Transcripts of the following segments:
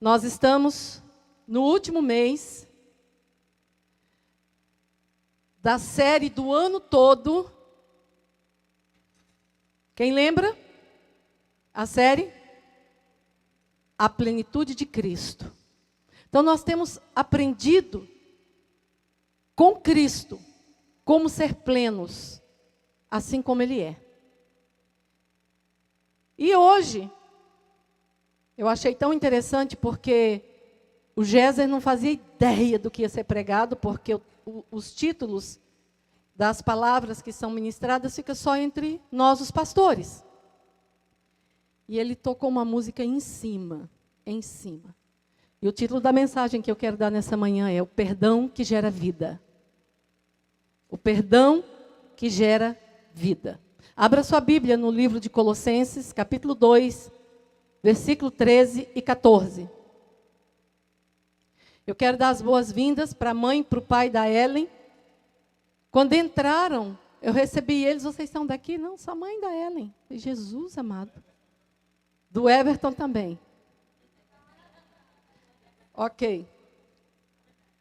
Nós estamos no último mês da série do ano todo. Quem lembra? A série A Plenitude de Cristo. Então nós temos aprendido com Cristo como ser plenos, assim como Ele é. E hoje, eu achei tão interessante porque o Géser não fazia ideia do que ia ser pregado, porque os títulos das palavras que são ministradas ficam só entre nós, os pastores. E ele tocou uma música em cima. E o título da mensagem que eu quero dar nessa manhã é O Perdão que Gera Vida. O perdão que gera vida. Abra sua Bíblia no livro de Colossenses, capítulo 2, versículo 13 e 14. Eu quero dar as boas-vindas para a mãe e para o pai da Ellen. Quando entraram, eu recebi eles. Vocês são daqui? Não, sou a mãe da Ellen. Jesus amado. Do Everton também. Ok.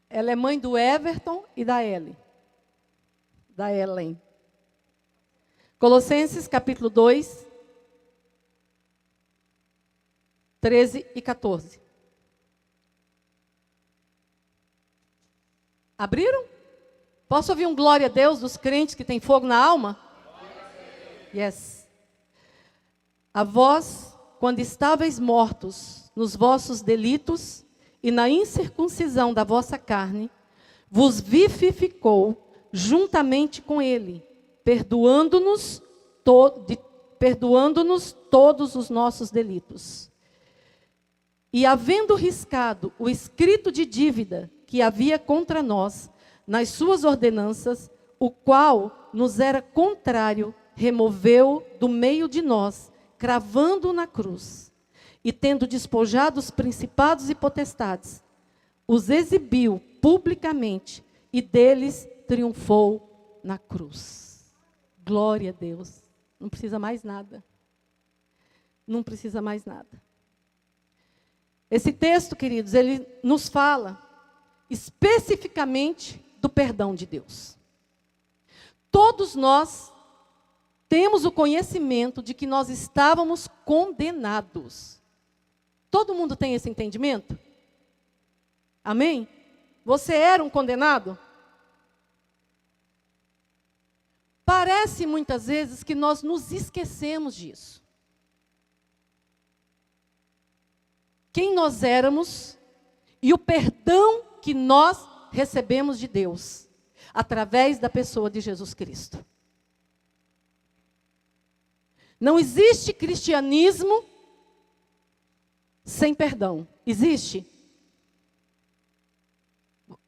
Ela é mãe do Everton e da Ellen. Da Ellen. Colossenses, capítulo 2, 13 e 14. Abriram? Posso ouvir um glória a Deus dos crentes que têm fogo na alma? Yes. A vós, quando estáveis mortos nos vossos delitos e na incircuncisão da vossa carne, vos vivificou juntamente com Ele, perdoando-nos todos os nossos delitos. E havendo riscado o escrito de dívida que havia contra nós, nas suas ordenanças, o qual nos era contrário, removeu do meio de nós, cravando-o na cruz. E tendo despojado os principados e potestades, os exibiu publicamente e deles triunfou na cruz. Glória a Deus. Não precisa mais nada. Não precisa mais nada. Esse texto, queridos, ele nos fala especificamente do perdão de Deus. Todos nós temos o conhecimento de que nós estávamos condenados. Todo mundo tem esse entendimento? Amém? Você era um condenado? Parece muitas vezes que nós nos esquecemos disso. Quem nós éramos e o perdão que nós recebemos de Deus, através da pessoa de Jesus Cristo. Não existe cristianismo sem perdão. Existe?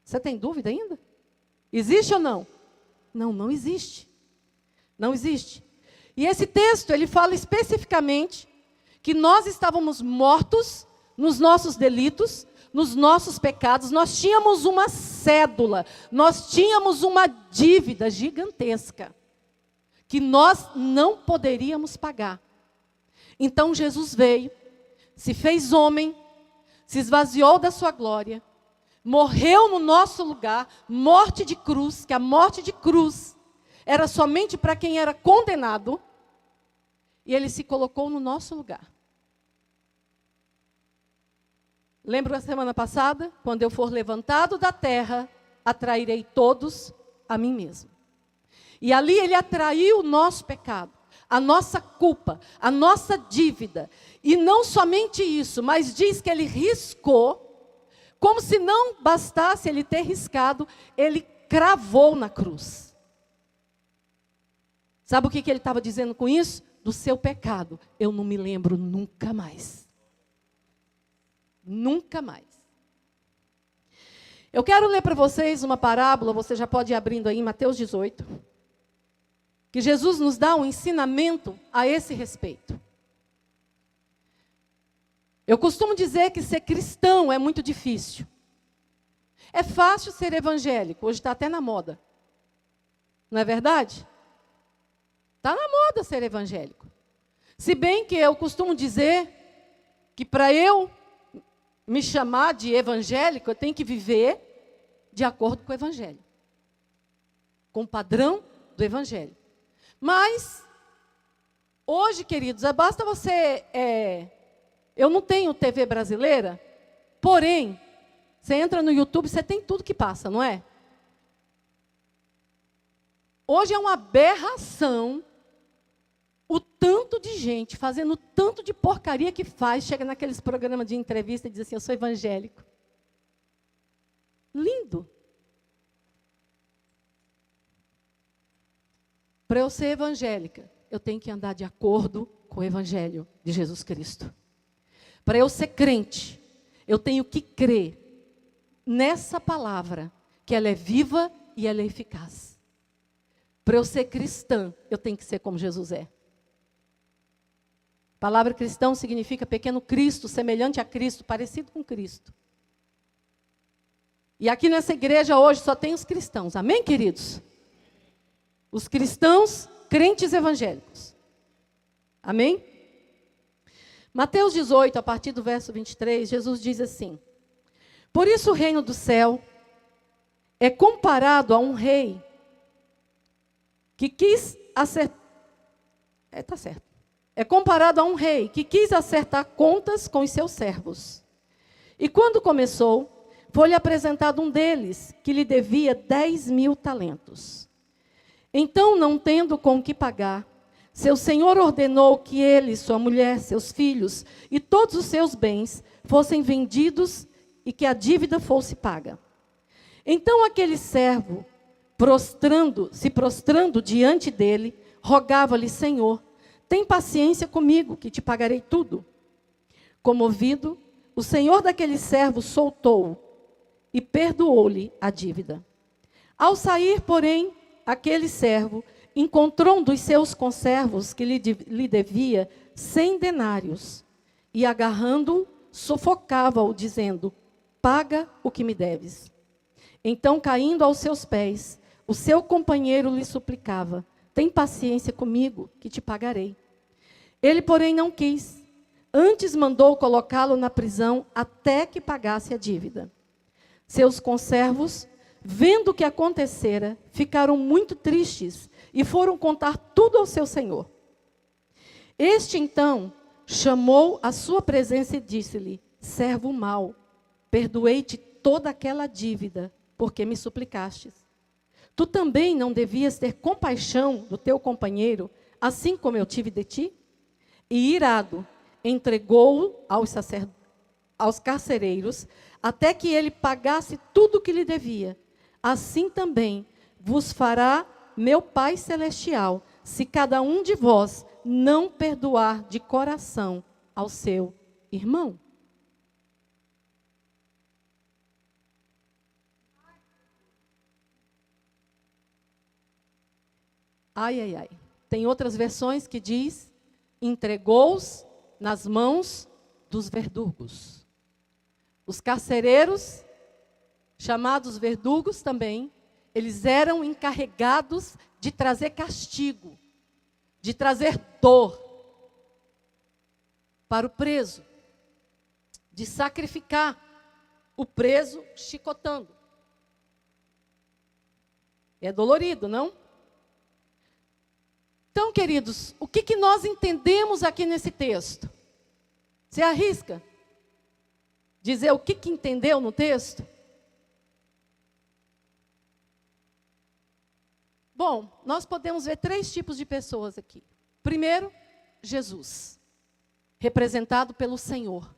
Você tem dúvida ainda? Existe ou não? Não, não existe. Não existe. E esse texto, ele fala especificamente que nós estávamos mortos nos nossos delitos, nos nossos pecados. Nós tínhamos uma cédula, nós tínhamos uma dívida gigantesca, que nós não poderíamos pagar. Então Jesus veio, se fez homem, se esvaziou da sua glória, morreu no nosso lugar, morte de cruz, que a morte de cruz era somente para quem era condenado, e Ele se colocou no nosso lugar. Lembra da semana passada? Quando eu for levantado da terra, atrairei todos a mim mesmo. E ali Ele atraiu o nosso pecado, a nossa culpa, a nossa dívida. E não somente isso, mas diz que Ele riscou, como se não bastasse Ele ter riscado, Ele cravou na cruz. Sabe o que Ele estava dizendo com isso? Do seu pecado, eu não me lembro nunca mais. Nunca mais. Eu quero ler para vocês uma parábola, você já pode ir abrindo aí em Mateus 18, que Jesus nos dá um ensinamento a esse respeito. Eu costumo dizer que ser cristão é muito difícil. É fácil ser evangélico, hoje está até na moda. Não é verdade? Está na moda ser evangélico. Se bem que eu costumo dizer que para eu me chamar de evangélico, eu tenho que viver de acordo com o evangelho. Com o padrão do evangelho. Mas, hoje, queridos, basta você... eu não tenho TV brasileira, porém, você entra no YouTube, você tem tudo que passa, não é? Hoje é uma aberração o tanto de gente fazendo o tanto de porcaria que faz, chega naqueles programas de entrevista e diz assim, eu sou evangélico. Lindo. Para eu ser evangélica, eu tenho que andar de acordo com o evangelho de Jesus Cristo. Para eu ser crente, eu tenho que crer nessa palavra, que ela é viva e ela é eficaz. Para eu ser cristã, eu tenho que ser como Jesus é. A palavra cristão significa pequeno Cristo, semelhante a Cristo, parecido com Cristo. E aqui nessa igreja hoje só tem os cristãos, amém, queridos? Os cristãos, crentes evangélicos. Amém? Mateus 18, a partir do verso 23, Jesus diz assim: por isso o reino do céu é comparado a um rei que quis acertar... Está certo. É comparado a um rei que quis acertar contas com os seus servos. E quando começou, foi-lhe apresentado um deles, que lhe devia 10.000 talentos. Então, não tendo com que pagar, seu senhor ordenou que ele, sua mulher, seus filhos e todos os seus bens fossem vendidos e que a dívida fosse paga. Então aquele servo, se prostrando diante dele, rogava-lhe: Senhor, tem paciência comigo, que te pagarei tudo. Comovido, o senhor daquele servo soltou-o e perdoou-lhe a dívida. Ao sair, porém, aquele servo encontrou um dos seus conservos que lhe devia 100 denários e, agarrando-o, sufocava-o, dizendo: paga o que me deves. Então, caindo aos seus pés, o seu companheiro lhe suplicava: tem paciência comigo, que te pagarei. Ele, porém, não quis. Antes mandou colocá-lo na prisão até que pagasse a dívida. Seus conservos, vendo o que acontecera, ficaram muito tristes e foram contar tudo ao seu senhor. Este, então, chamou à sua presença e disse-lhe: servo mau, perdoei-te toda aquela dívida, porque me suplicastes. Tu também não devias ter compaixão do teu companheiro, assim como eu tive de ti? E, irado, entregou-o aos carcereiros, até que ele pagasse tudo o que lhe devia. Assim também vos fará meu Pai Celestial, se cada um de vós não perdoar de coração ao seu irmão. Ai, ai, ai. Tem outras versões que diz: entregou-os nas mãos dos verdugos. Os carcereiros, chamados verdugos também, eles eram encarregados de trazer castigo, de trazer dor para o preso, de sacrificar o preso chicotando. É dolorido, não? Então, queridos, o que nós entendemos aqui nesse texto? Você arrisca dizer o que entendeu no texto? Bom, nós podemos ver 3 tipos de pessoas aqui. Primeiro, Jesus, representado pelo Senhor.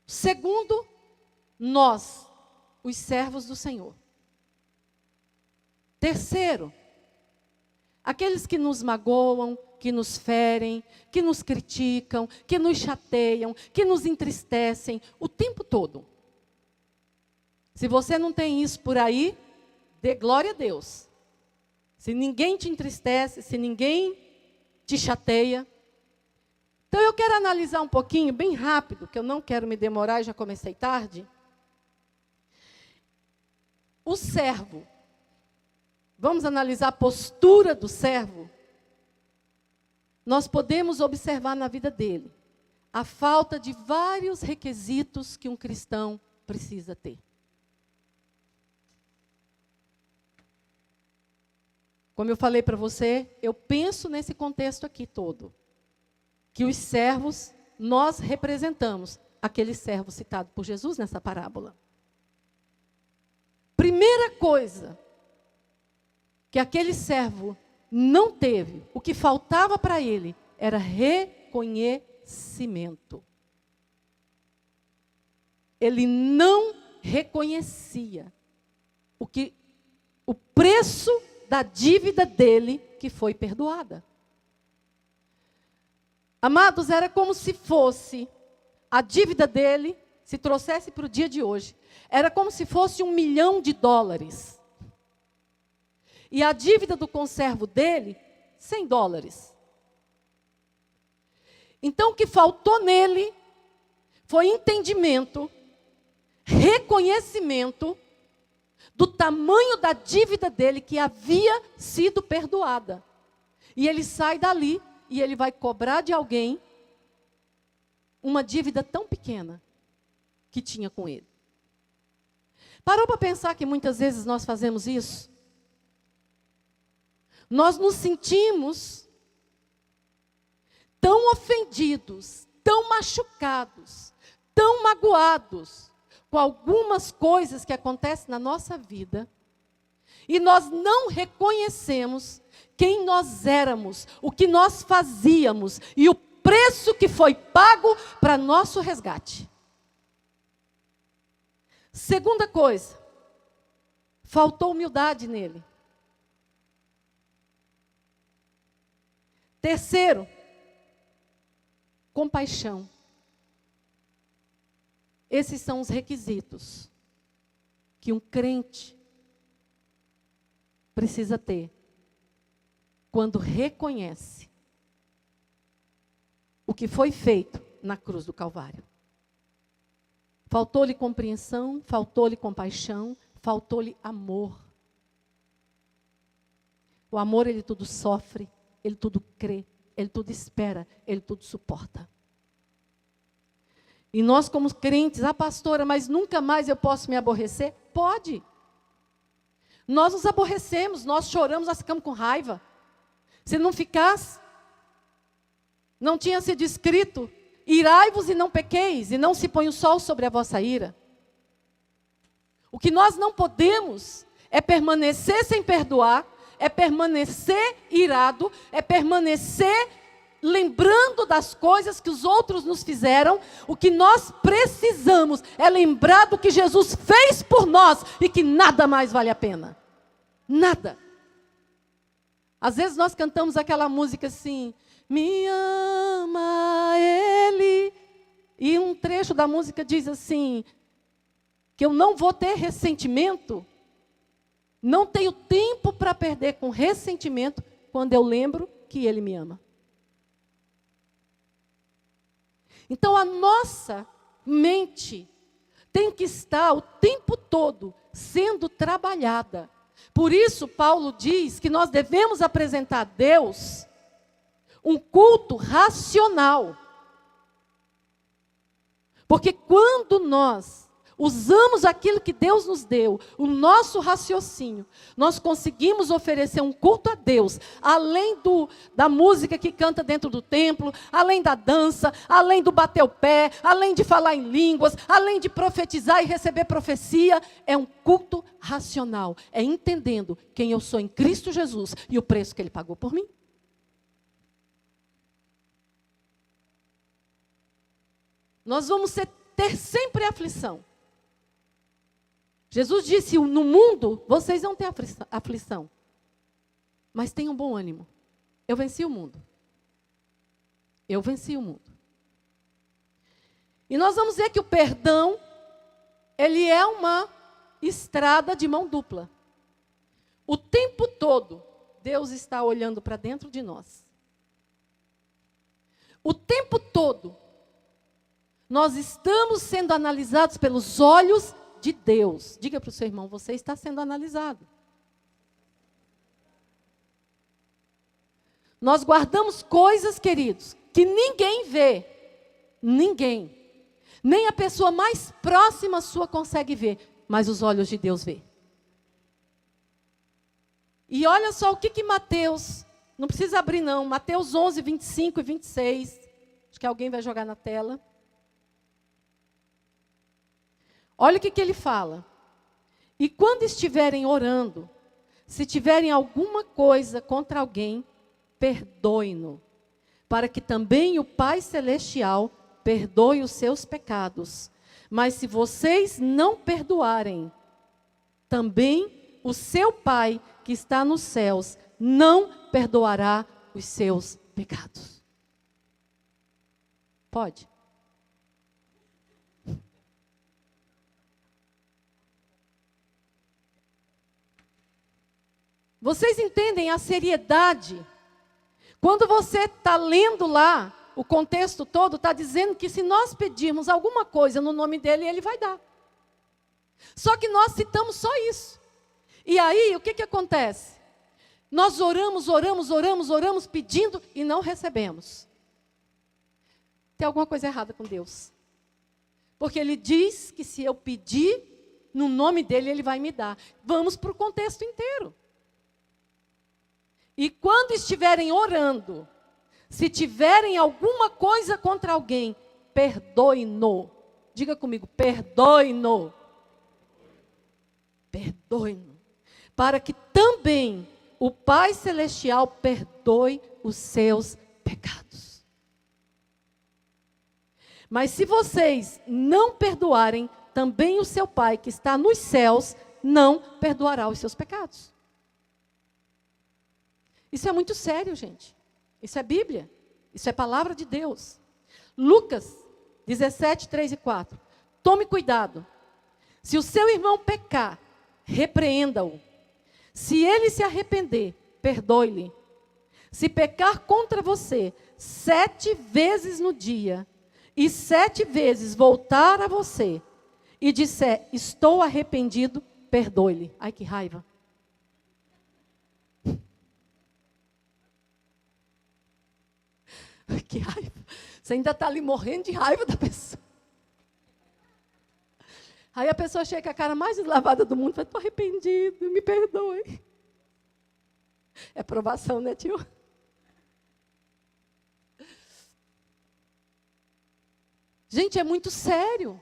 Segundo, nós, os servos do Senhor. Terceiro, aqueles que nos magoam, que nos ferem, que nos criticam, que nos chateiam, que nos entristecem o tempo todo. Se você não tem isso por aí, dê glória a Deus. Se ninguém te entristece, se ninguém te chateia. Então eu quero analisar um pouquinho, bem rápido, que eu não quero me demorar e já comecei tarde. O servo. Vamos analisar a postura do servo? Nós podemos observar na vida dele a falta de vários requisitos que um cristão precisa ter. Como eu falei para você, eu penso nesse contexto aqui todo, que os servos, nós representamos aquele servo citado por Jesus nessa parábola. Primeira coisa que aquele servo não teve, o que faltava para ele, era reconhecimento. Ele não reconhecia o preço da dívida dele que foi perdoada. Amados, era como se fosse a dívida dele, se trouxesse para o dia de hoje, era como se fosse $1 milhão. E a dívida do conservo dele, $100. Então, o que faltou nele foi entendimento, reconhecimento do tamanho da dívida dele que havia sido perdoada. E ele sai dali e ele vai cobrar de alguém uma dívida tão pequena que tinha com ele. Parou para pensar que muitas vezes nós fazemos isso? Nós nos sentimos tão ofendidos, tão machucados, tão magoados com algumas coisas que acontecem na nossa vida, e nós não reconhecemos quem nós éramos, o que nós fazíamos e o preço que foi pago para nosso resgate. Segunda coisa, faltou humildade nele. Terceiro, compaixão. Esses são os requisitos que um crente precisa ter quando reconhece o que foi feito na cruz do Calvário. Faltou-lhe compreensão, faltou-lhe compaixão, faltou-lhe amor. O amor, ele tudo sofre, ele tudo crê, ele tudo espera, ele tudo suporta. E nós como crentes, pastora, mas nunca mais eu posso me aborrecer? Pode. Nós nos aborrecemos, nós choramos, nós ficamos com raiva. Se não ficasse, não tinha sido escrito, irai-vos e não pequeis, e não se põe o sol sobre a vossa ira. O que nós não podemos é permanecer sem perdoar, é permanecer irado, é permanecer lembrando das coisas que os outros nos fizeram. O que nós precisamos é lembrar do que Jesus fez por nós e que nada mais vale a pena. Nada. Às vezes nós cantamos aquela música assim, me ama Ele, e um trecho da música diz assim, que eu não vou ter ressentimento, não tenho tempo para perder com ressentimento, quando eu lembro que Ele me ama. Então a nossa mente tem que estar o tempo todo sendo trabalhada. Por isso Paulo diz que nós devemos apresentar a Deus um culto racional. Porque quando nós usamos aquilo que Deus nos deu, o nosso raciocínio, nós conseguimos oferecer um culto a Deus, além da música que canta dentro do templo, além da dança, além do bater o pé, além de falar em línguas, além de profetizar e receber profecia, é um culto racional, é entendendo quem eu sou em Cristo Jesus e o preço que Ele pagou por mim. Nós vamos ter sempre aflição. Jesus disse, no mundo, vocês vão ter aflição. Mas tenham bom ânimo. Eu venci o mundo. Eu venci o mundo. E nós vamos ver que o perdão, ele é uma estrada de mão dupla. O tempo todo, Deus está olhando para dentro de nós. O tempo todo, nós estamos sendo analisados pelos olhos de Deus. Diga para o seu irmão, você está sendo analisado. Nós guardamos coisas, queridos, que ninguém vê. Ninguém. Nem a pessoa mais próxima sua consegue ver, mas os olhos de Deus vê. E olha só o que Mateus, não precisa abrir não, Mateus 11, 25 e 26, acho que alguém vai jogar na tela. Olha o que ele fala. E quando estiverem orando, se tiverem alguma coisa contra alguém, perdoe-no, para que também o Pai Celestial perdoe os seus pecados. Mas se vocês não perdoarem, também o seu Pai que está nos céus não perdoará os seus pecados. Pode? Vocês entendem a seriedade? Quando você está lendo lá, o contexto todo está dizendo que se nós pedirmos alguma coisa no nome dele, ele vai dar. Só que nós citamos só isso. E aí, o que acontece? Nós oramos pedindo e não recebemos. Tem alguma coisa errada com Deus. Porque ele diz que se eu pedir no nome dele, ele vai me dar. Vamos para o contexto inteiro. E quando estiverem orando, se tiverem alguma coisa contra alguém, perdoe-no. Diga comigo, perdoe-no. Perdoe-no. Para que também o Pai Celestial perdoe os seus pecados. Mas se vocês não perdoarem, também o seu Pai que está nos céus não perdoará os seus pecados. Isso é muito sério, gente. Isso é Bíblia. Isso é palavra de Deus. Lucas 17, 3 e 4. Tome cuidado. Se o seu irmão pecar, repreenda-o. Se ele se arrepender, perdoe-lhe. Se pecar contra você 7 vezes no dia, e 7 vezes voltar a você, e disser, estou arrependido, perdoe-lhe. Ai, que raiva. Que raiva. Você ainda está ali morrendo de raiva da pessoa. Aí a pessoa chega com a cara mais deslavada do mundo e fala, estou arrependido, me perdoe. É provação, né, tio? Gente, é muito sério.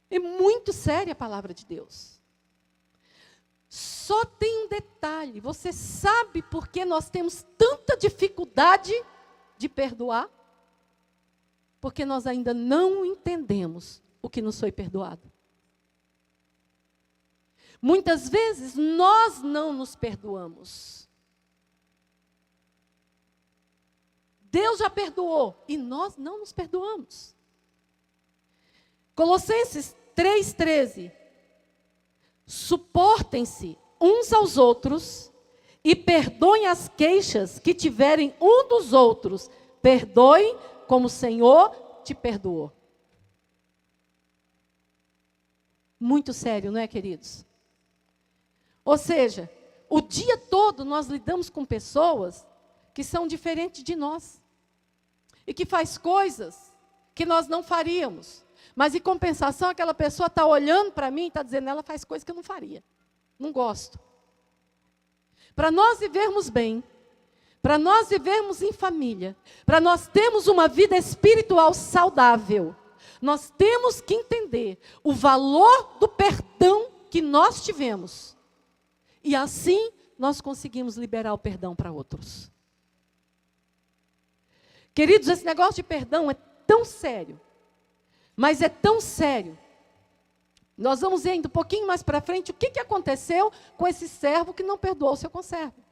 É muito séria a palavra de Deus. Só tem um detalhe, você sabe por que nós temos tanta dificuldade de perdoar? Porque nós ainda não entendemos o que nos foi perdoado. Muitas vezes nós não nos perdoamos. Deus já perdoou e nós não nos perdoamos. Colossenses 3,13. Suportem-se uns aos outros e perdoem as queixas que tiverem um dos outros. Perdoem como o Senhor te perdoou. Muito sério, não é, queridos? Ou seja, o dia todo nós lidamos com pessoas que são diferentes de nós. E que faz coisas que nós não faríamos. Mas, em compensação, aquela pessoa está olhando para mim e está dizendo, ela faz coisas que eu não faria. Não gosto. Para nós vivermos bem, para nós vivermos em família, para nós termos uma vida espiritual saudável, nós temos que entender o valor do perdão que nós tivemos. E assim, nós conseguimos liberar o perdão para outros. Queridos, esse negócio de perdão é tão sério. Mas é tão sério. Nós vamos ver ainda um pouquinho mais para frente o que aconteceu com esse servo que não perdoou o seu conservo.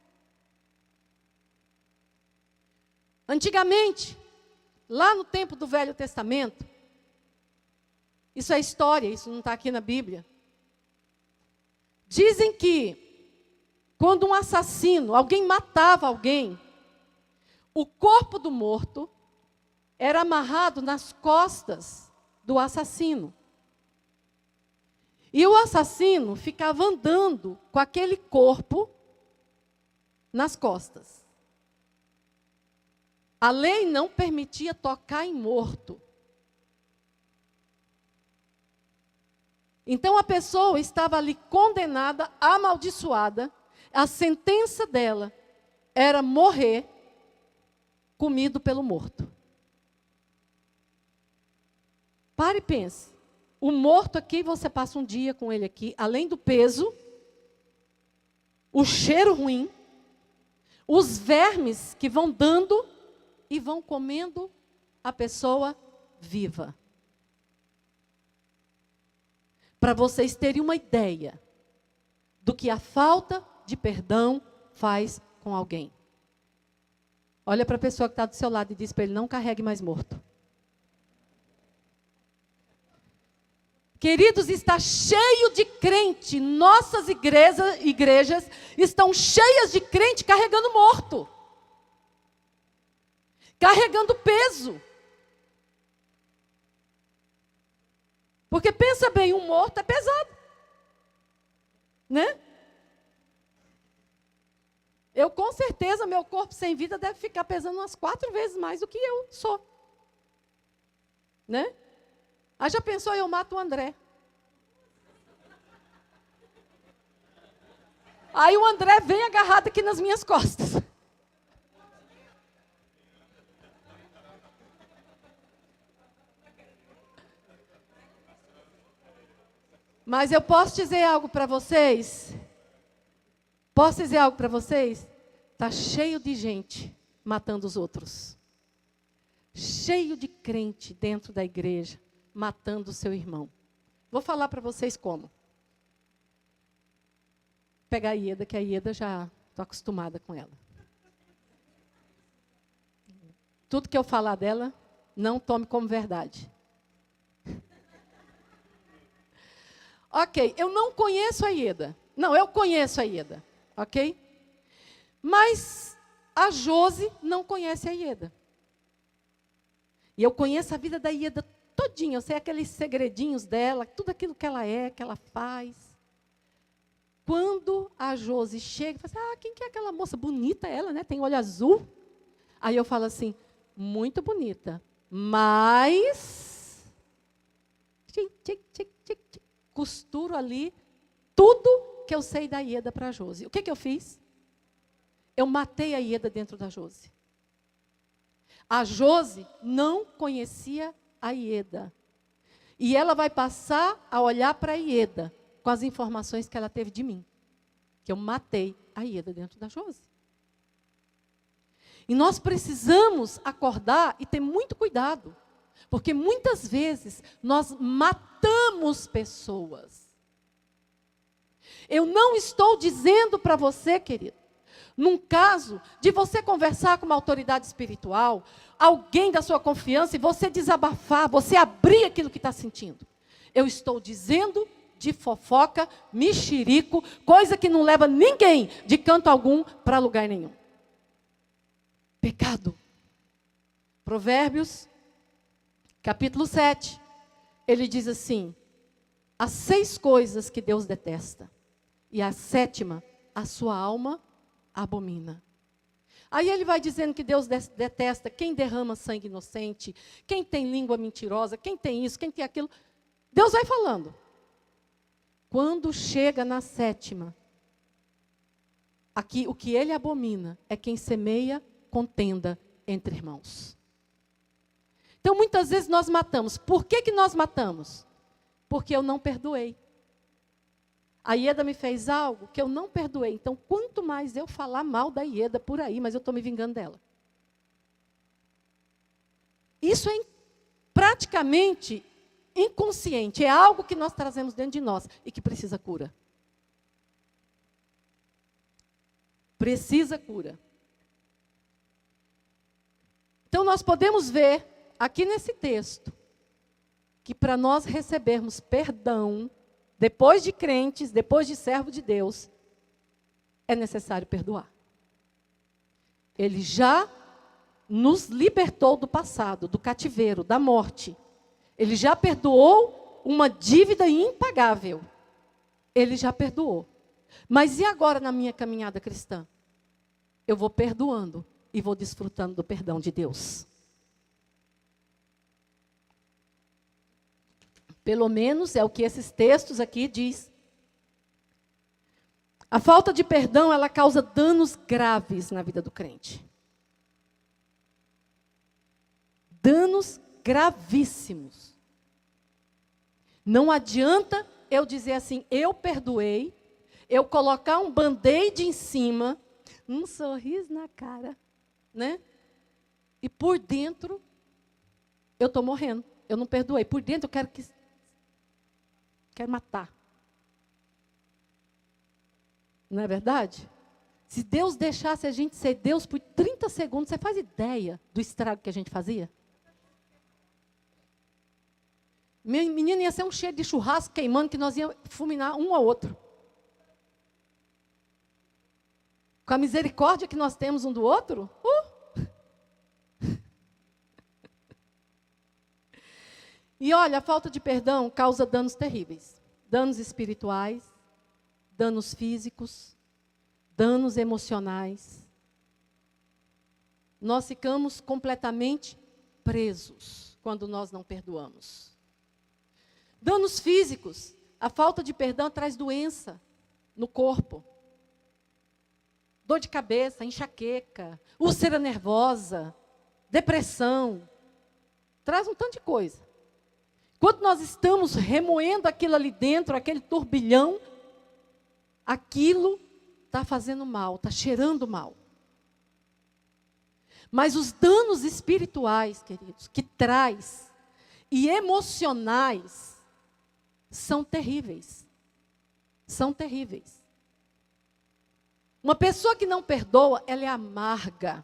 Antigamente, lá no tempo do Velho Testamento, isso é história, isso não está aqui na Bíblia. Dizem que quando um assassino, alguém matava alguém, o corpo do morto era amarrado nas costas do assassino. E o assassino ficava andando com aquele corpo nas costas. A lei não permitia tocar em morto. Então a pessoa estava ali condenada, amaldiçoada. A sentença dela era morrer comido pelo morto. Pare e pense. O morto aqui, você passa um dia com ele aqui, além do peso, o cheiro ruim, os vermes que vão dando e vão comendo a pessoa viva. Para vocês terem uma ideia do que a falta de perdão faz com alguém. Olha para a pessoa que está do seu lado e diz para ele: não carregue mais morto. Queridos, está cheio de crente. Nossas igrejas estão cheias de crente carregando morto. Carregando peso. Porque pensa bem, um morto é pesado. Né? Eu, com certeza, meu corpo sem vida deve ficar pesando umas 4 vezes mais do que eu sou. Né? Ah, já pensou, eu mato o André. Aí o André vem agarrado aqui nas minhas costas. Mas eu posso dizer algo para vocês? Posso dizer algo para vocês? Está cheio de gente matando os outros. Cheio de crente dentro da igreja, matando o seu irmão. Vou falar para vocês como. Pegar a Ieda, que a Ieda já estou acostumada com ela. Tudo que eu falar dela, não tome como verdade. Ok, eu não conheço a Ieda. Não, eu conheço a Ieda. Ok? Mas a Josi não conhece a Ieda. E eu conheço a vida da Ieda todinha. Eu sei aqueles segredinhos dela, tudo aquilo que ela é, que ela faz. Quando a Josi chega e fala assim: quem que é aquela moça? Bonita ela, né? Tem olho azul. Aí eu falo assim: muito bonita. Mas... costuro ali tudo que eu sei da Ieda para a Josi. O que eu fiz? Eu matei a Ieda dentro da Josi. A Josi não conhecia a Ieda. E ela vai passar a olhar para a Ieda com as informações que ela teve de mim. Que eu matei a Ieda dentro da Josi. E nós precisamos acordar e ter muito cuidado. Porque muitas vezes nós matamos pessoas. Eu não estou dizendo para você, querido, num caso de você conversar com uma autoridade espiritual, alguém da sua confiança, e você desabafar, você abrir aquilo que está sentindo. Eu estou dizendo de fofoca, mexerico, coisa que não leva ninguém de canto algum para lugar nenhum. Pecado. Provérbios, capítulo 7, ele diz assim: há 6 coisas que Deus detesta, e a 7ª, a sua alma abomina. Aí ele vai dizendo que Deus detesta quem derrama sangue inocente, quem tem língua mentirosa, quem tem isso, quem tem aquilo. Deus vai falando. Quando chega na 7ª, aqui o que ele abomina é quem semeia contenda entre irmãos. Então, muitas vezes nós matamos. Por que nós matamos? Porque eu não perdoei. A Ieda me fez algo que eu não perdoei. Então, quanto mais eu falar mal da Ieda por aí, mas eu estou me vingando dela. Isso é praticamente inconsciente. É algo que nós trazemos dentro de nós e que precisa cura. Precisa cura. Então, nós podemos ver aqui nesse texto, que para nós recebermos perdão, depois de crentes, depois de servo de Deus, é necessário perdoar. Ele já nos libertou do passado, do cativeiro, da morte. Ele já perdoou uma dívida impagável. Ele já perdoou. Mas e agora na minha caminhada cristã? Eu vou perdoando e vou desfrutando do perdão de Deus. Pelo menos é o que esses textos aqui diz. A falta de perdão, ela causa danos graves na vida do crente. Danos gravíssimos. Não adianta eu dizer assim, eu perdoei, eu colocar um band-aid em cima, um sorriso na cara, né? E por dentro, eu estou morrendo. Eu não perdoei. Por dentro, eu quero matar. Não é verdade? Se Deus deixasse a gente ser Deus por 30 segundos, você faz ideia do estrago que a gente fazia? Menino, ia ser um cheiro de churrasco queimando, que nós íamos fulminar um ao outro. Com a misericórdia que nós temos um do outro, E olha, a falta de perdão causa danos terríveis. Danos espirituais, danos físicos, danos emocionais. Nós ficamos completamente presos quando nós não perdoamos. Danos físicos. A falta de perdão traz doença no corpo. Dor de cabeça, enxaqueca, úlcera nervosa, depressão. Traz um tanto de coisa. Enquanto nós estamos remoendo aquilo ali dentro, aquele turbilhão, aquilo está fazendo mal, está cheirando mal. Mas os danos espirituais, queridos, que traz, e emocionais, são terríveis. São terríveis. Uma pessoa que não perdoa, ela é amarga.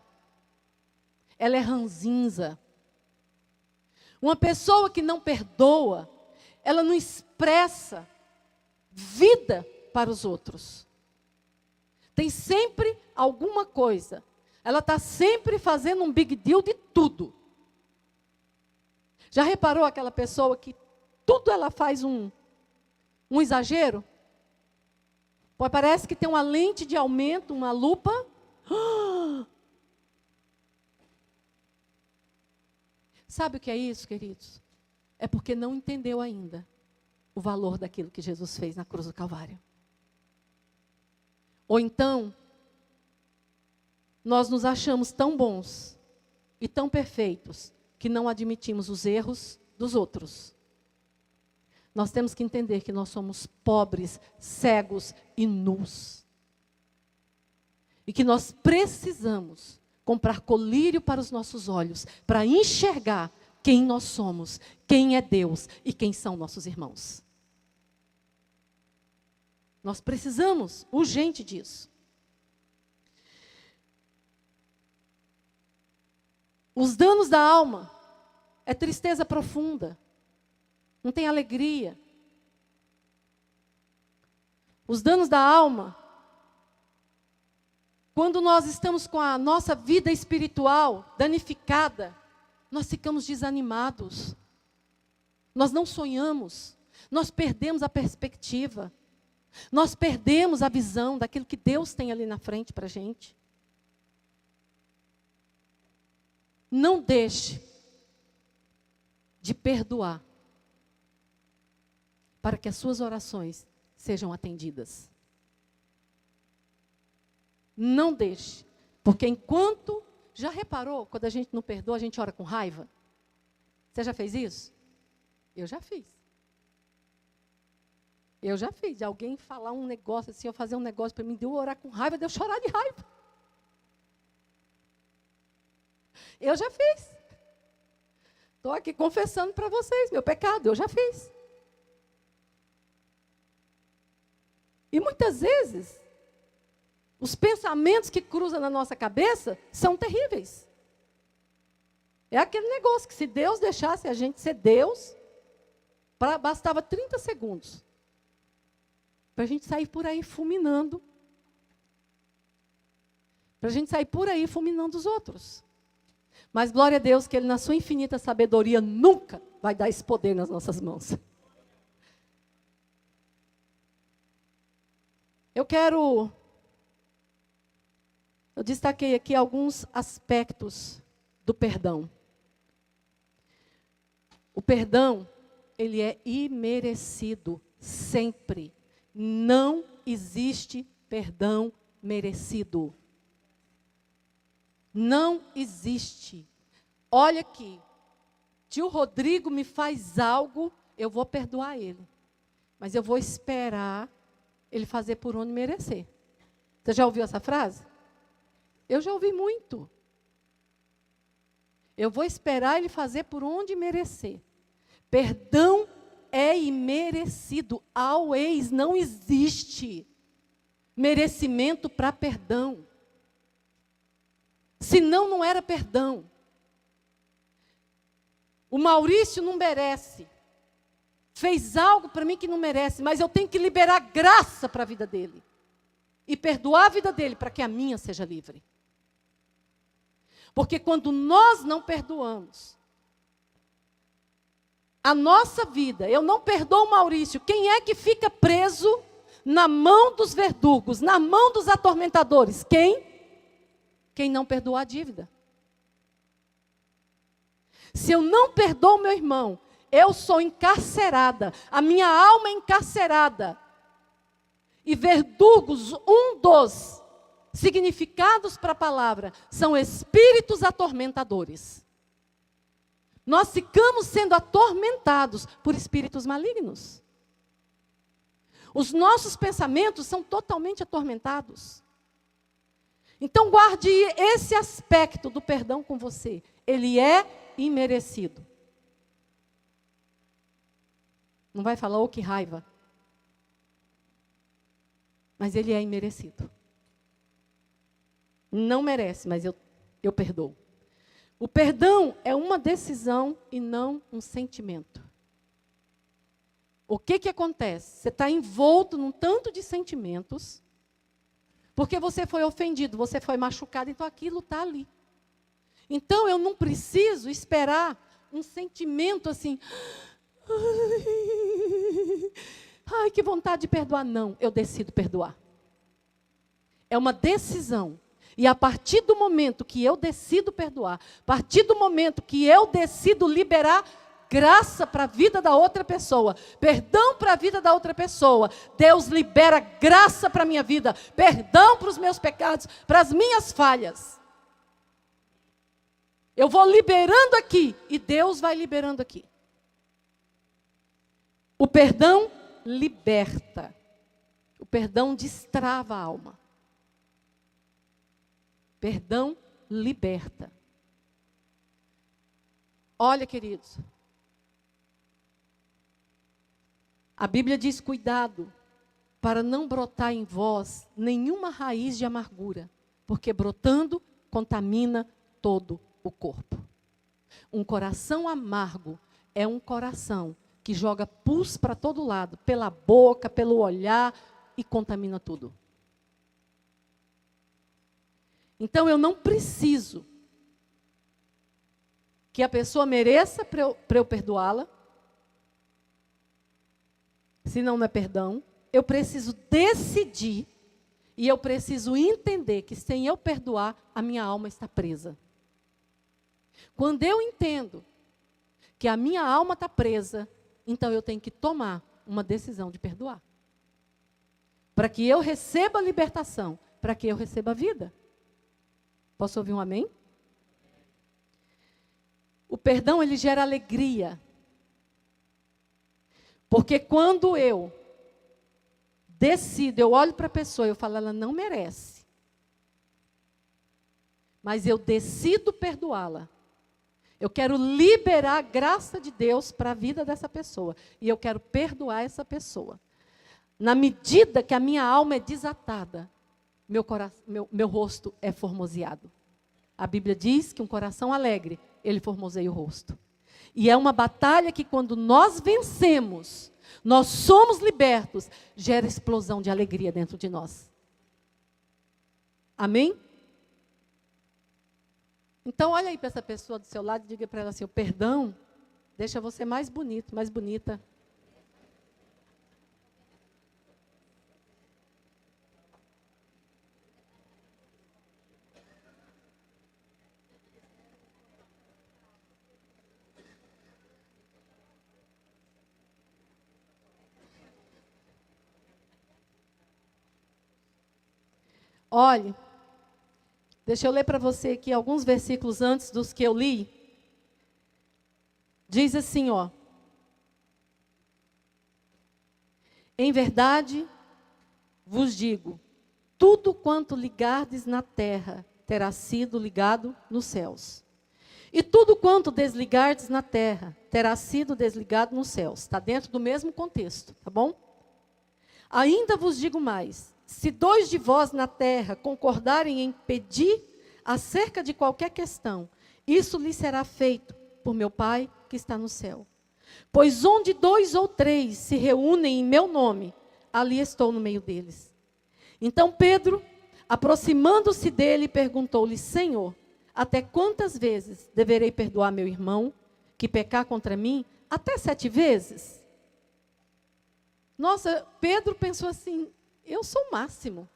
Ela é ranzinza. Uma pessoa que não perdoa, ela não expressa vida para os outros. Tem sempre alguma coisa. Ela está sempre fazendo um big deal de tudo. Já reparou aquela pessoa que tudo ela faz um exagero? Parece que tem uma lente de aumento, uma lupa. Sabe o que é isso, queridos? É porque não entendeu ainda o valor daquilo que Jesus fez na cruz do Calvário. Ou então, nós nos achamos tão bons e tão perfeitos que não admitimos os erros dos outros. Nós temos que entender que nós somos pobres, cegos e nus. E que nós precisamos comprar colírio para os nossos olhos, para enxergar quem nós somos, quem é Deus e quem são nossos irmãos. Nós precisamos urgente disso. Os danos da alma é tristeza profunda. Não tem alegria. Os danos da alma, quando nós estamos com a nossa vida espiritual danificada, nós ficamos desanimados. Nós não sonhamos. Nós perdemos a perspectiva. Nós perdemos a visão daquilo que Deus tem ali na frente para a gente. Não deixe de perdoar para que as suas orações sejam atendidas. Não deixe, porque enquanto... Já reparou, quando a gente não perdoa, a gente ora com raiva? Você já fez isso? Eu já fiz. Eu já fiz. De alguém falar um negócio assim, eu fazer um negócio para mim, de eu orar com raiva, de eu chorar de raiva. Eu já fiz. Estou aqui confessando para vocês, meu pecado, eu já fiz. E muitas vezes, os pensamentos que cruzam na nossa cabeça são terríveis. É aquele negócio que se Deus deixasse a gente ser Deus, bastava 30 segundos para a gente sair por aí fulminando. Para a gente sair por aí fulminando os outros. Mas glória a Deus que Ele, na sua infinita sabedoria, nunca vai dar esse poder nas nossas mãos. Eu Eu destaquei aqui alguns aspectos do perdão. O perdão, ele é imerecido, sempre. Não existe perdão merecido. Não existe. Olha aqui, tio Rodrigo me faz algo, eu vou perdoar ele. Mas eu vou esperar ele fazer por onde merecer. Você já ouviu essa frase? Eu já ouvi muito. Eu vou esperar ele fazer por onde merecer. Perdão é imerecido. Always, não existe merecimento para perdão. Senão não era perdão. O Maurício não merece. Fez algo para mim que não merece, mas eu tenho que liberar graça para a vida dele. E perdoar a vida dele para que a minha seja livre. Porque quando nós não perdoamos, a nossa vida, eu não perdoo o Maurício, quem é que fica preso na mão dos verdugos, na mão dos atormentadores? Quem? Quem não perdoou a dívida. Se eu não perdoo meu irmão, eu sou encarcerada, a minha alma é encarcerada. E verdugos, um dos significados para a palavra, são espíritos atormentadores. Nós ficamos sendo atormentados por espíritos malignos. Os nossos pensamentos são totalmente atormentados. Então guarde esse aspecto do perdão com você. Ele é imerecido. Não vai falar, oh, que raiva. Mas ele é imerecido. Não merece, mas eu perdoo. O perdão é uma decisão e não um sentimento. O que acontece? Você está envolto num tanto de sentimentos, porque você foi ofendido, você foi machucado, então aquilo está ali. Então eu não preciso esperar um sentimento assim, ai, que vontade de perdoar. Não, eu decido perdoar. É uma decisão. E a partir do momento que eu decido perdoar, a partir do momento que eu decido liberar graça para a vida da outra pessoa, perdão para a vida da outra pessoa, Deus libera graça para a minha vida, perdão para os meus pecados, para as minhas falhas. Eu vou liberando aqui e Deus vai liberando aqui. O perdão liberta. O perdão destrava a alma. Perdão liberta. Olha, queridos. A Bíblia diz: cuidado, para não brotar em vós nenhuma raiz de amargura, porque brotando contamina todo o corpo. Um coração amargo é um coração que joga pus para todo lado, pela boca, pelo olhar, e contamina tudo. Então eu não preciso que a pessoa mereça para eu perdoá-la. Se não é perdão, eu preciso decidir e eu preciso entender que sem eu perdoar, a minha alma está presa. Quando eu entendo que a minha alma está presa, então eu tenho que tomar uma decisão de perdoar. Para que eu receba a libertação, para que eu receba a vida. Posso ouvir um amém? O perdão, ele gera alegria. Porque quando eu decido, eu olho para a pessoa e eu falo, ela não merece. Mas eu decido perdoá-la. Eu quero liberar a graça de Deus para a vida dessa pessoa. E eu quero perdoar essa pessoa. Na medida que a minha alma é desatada, meu rosto é formoseado. A Bíblia diz que um coração alegre, ele formoseia o rosto. E é uma batalha que quando nós vencemos, nós somos libertos, gera explosão de alegria dentro de nós. Amém? Então olha aí para essa pessoa do seu lado e diga para ela assim, o perdão deixa você mais bonito, mais bonita. Olhe, deixa eu ler para você aqui alguns versículos antes dos que eu li. Diz assim, ó. Em verdade vos digo, tudo quanto ligardes na terra terá sido ligado nos céus. E tudo quanto desligardes na terra terá sido desligado nos céus. Está dentro do mesmo contexto, tá bom? Ainda vos digo mais, se 2 de vós na terra concordarem em pedir acerca de qualquer questão, isso lhe será feito por meu Pai que está no céu. Pois onde 2 ou 3 se reúnem em meu nome, ali estou no meio deles. Então Pedro, aproximando-se dele, perguntou-lhe, Senhor, até quantas vezes deverei perdoar meu irmão que pecar contra mim? Até 7 vezes? Nossa, Pedro pensou assim, eu sou o máximo,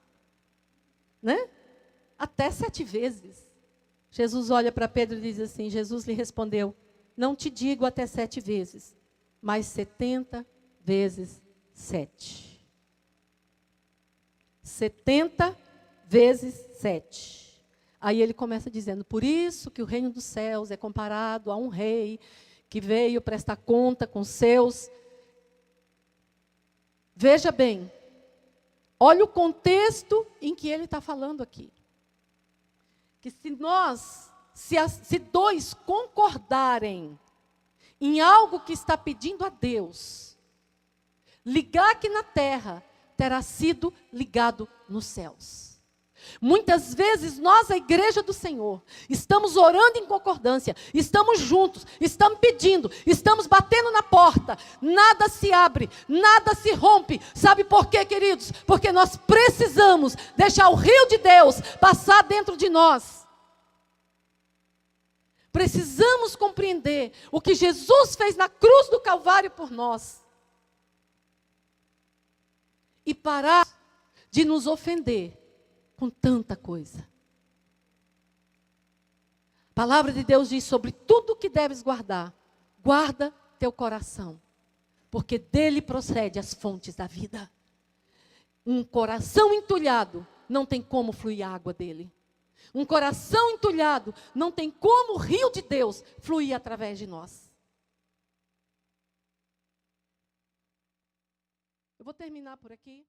né? Até 7 vezes. Jesus olha para Pedro e diz assim, Jesus lhe respondeu, não te digo até 7 vezes, mas 70 vezes 7. 70 vezes 7. Aí ele começa dizendo, por isso que o reino dos céus é comparado a um rei que veio prestar conta com seus. Veja bem, olha o contexto em que ele está falando aqui. Que se 2 concordarem em algo que está pedindo a Deus, ligar aqui na terra, terá sido ligado nos céus. Muitas vezes nós, a igreja do Senhor, estamos orando em concordância, estamos juntos, estamos pedindo, estamos batendo na porta, nada se abre, nada se rompe. Sabe por quê, queridos? Porque nós precisamos deixar o rio de Deus passar dentro de nós. Precisamos compreender o que Jesus fez na cruz do Calvário por nós. E parar de nos ofender com tanta coisa. A palavra de Deus diz sobre tudo que deves guardar. Guarda teu coração, porque dele procede as fontes da vida. Um coração entulhado, não tem como fluir água dele. Um coração entulhado, não tem como o rio de Deus fluir através de nós. Eu vou terminar por aqui.